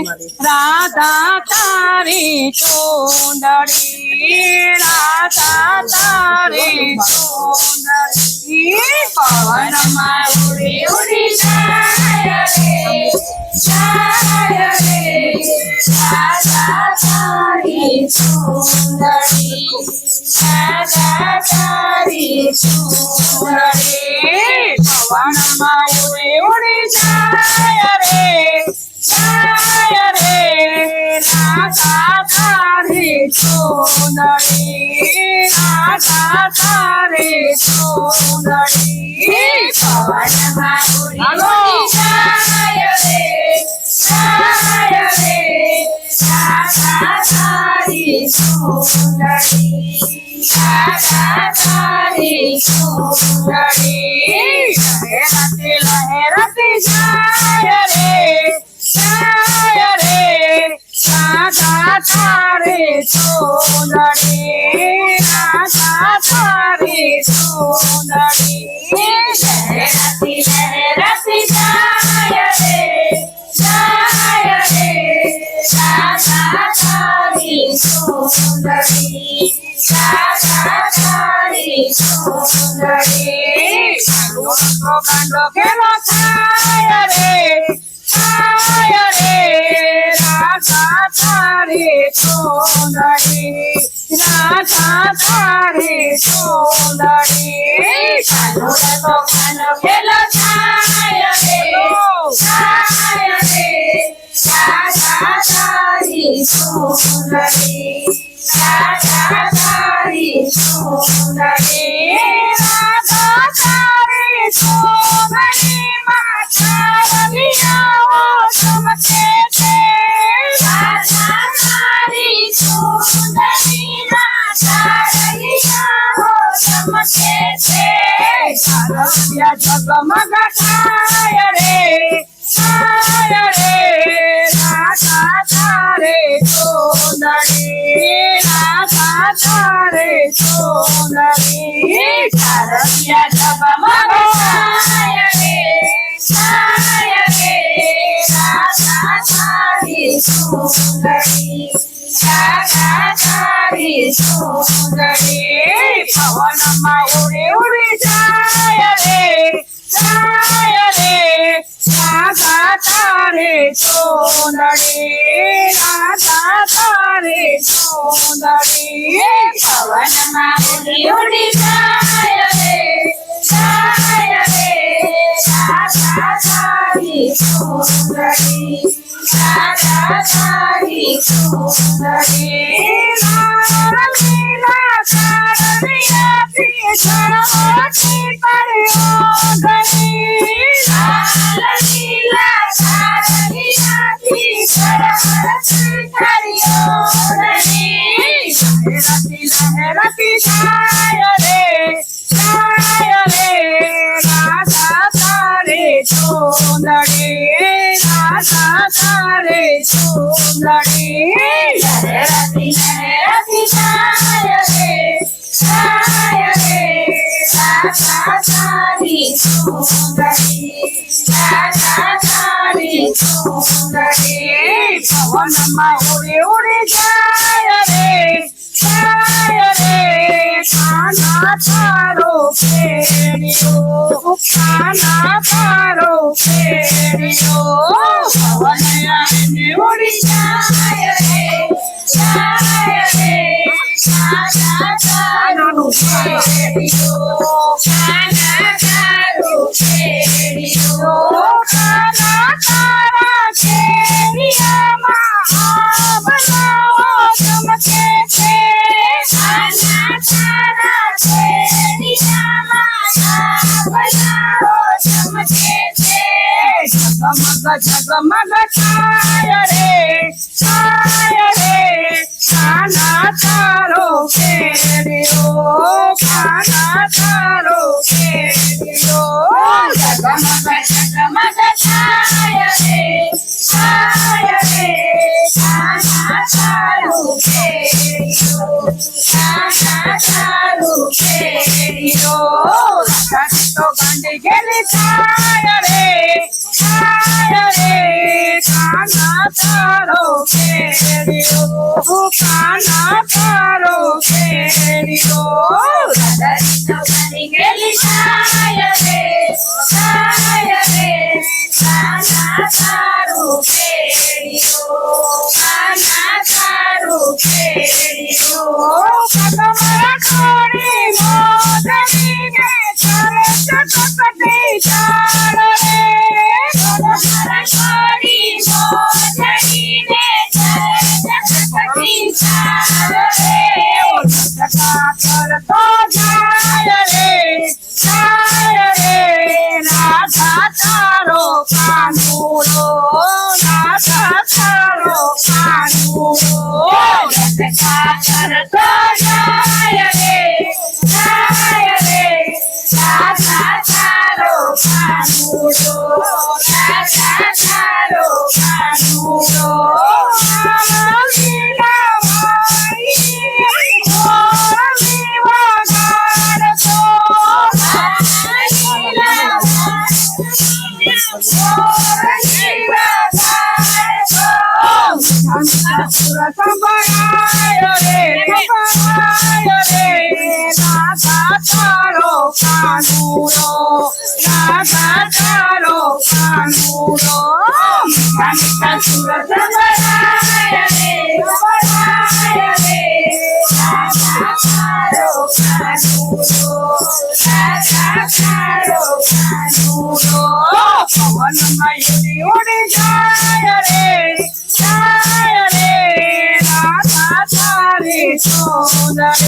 राधा तारी चूंदड़ी राधा तारी चूंदड़ी पवन में उड़ी उड़ी जाय रे राधा तारी चूंदड़ी राधा तारी चूंदड़ी पवन में उड़ी उड़ी जाय रे राधा तारी चूंदड़ी राधा तारी चूंदड़ी पवन में उड़ी उड़ी जाय रे राधा तारी चूंदड़ी राधा तारी चूंदड़ी लहरती लहरती जाय रे राधा तारी चूंदड़ी राधा तारी चूंदड़ी लहरती लहरती जाय रे राधा तारी चूंदड़ी राधा तारी चूंदड़ी गांडो खेलो छाय रे राधा तारी चूंदड़ी राधा तारी चूंदड़ी गांडो खेलो छाय रे राधा तारी चूंदड़ी राधा तारी चूंदड़ी राधा तारी चूंदड़ी माता रविया चमके थे राधा तारी चूंदड़ी माता रविया चमके थे रविया जगमग छाय रे राधा तारी चूंदड़ी राधा तारी चूंदड़ी रविया जगमग छाय रे राधा तारी चूंदड़ी राधा तारी चूंदड़ी पवन में उड़ी उड़ी जाय रे राधा तारी चूंदड़ी राधा तारी चूंदड़ी पवन में उड़ी उड़ी जाय रे राधा तारी चूंदड़ी राधा तारी चूंदड़ी लीला सारिया भीषण होती परियो गई लीला सारिया भीषण होती परियो गई लहरती जाय रे राधा तारी चूंदड़ी राधा तारी चूंदड़ी लहरती लहरती जाय रे राधा तारी चूंदड़ी राधा तारी चूंदड़ी पवन में उड़ी उड़ी जाय रे खाना तारो फेरियो खाना तारो फेरियो पवन में उड़ी जाय रे खाना तारो फेरियो खाना तारो फेरियो खाना तारा फेरिया महाबलाओ चमके थे खाना तारा फेरिया महाबलाओ चमके थे जगमग जगमग छाय रे खाना तारो फेरियो खाना तारो फेरियो जगमग जगमग छाय रे खाना तारो फेरियो खाना तारो फेरियो तो गांडी गेली छाय रे खाना તારો કેડિયો કાના તારો કેડિયો રાધાજીનો બની ગયેલી છાય રે કાના તારો કેડિયો કાના તારો કેડિયો કદમરા ખોડી મોદરીને ચાલે ચટપટી ચાળ રે કદમરા ખોડી મોદરીને ચાલે ચટપટી ચાળ રે ચકા કરતો જાય રે રાધા તારો કાનુડો રાધા તારો કાનુડો ચકા કરતો જાય રે રાધા તારો કાનુડો રાધા તારો કાનુડો સંભળાયો રે રાધા તારો કાનુડો રાધા તારો કાનુડો કાનિકા સુરત સંભળાયો રે રાધા તારો કાનુડો રાધા તારો કાનુડો પવનમાં ઉડી ઉડી જાય રે રાધા તારી સોનર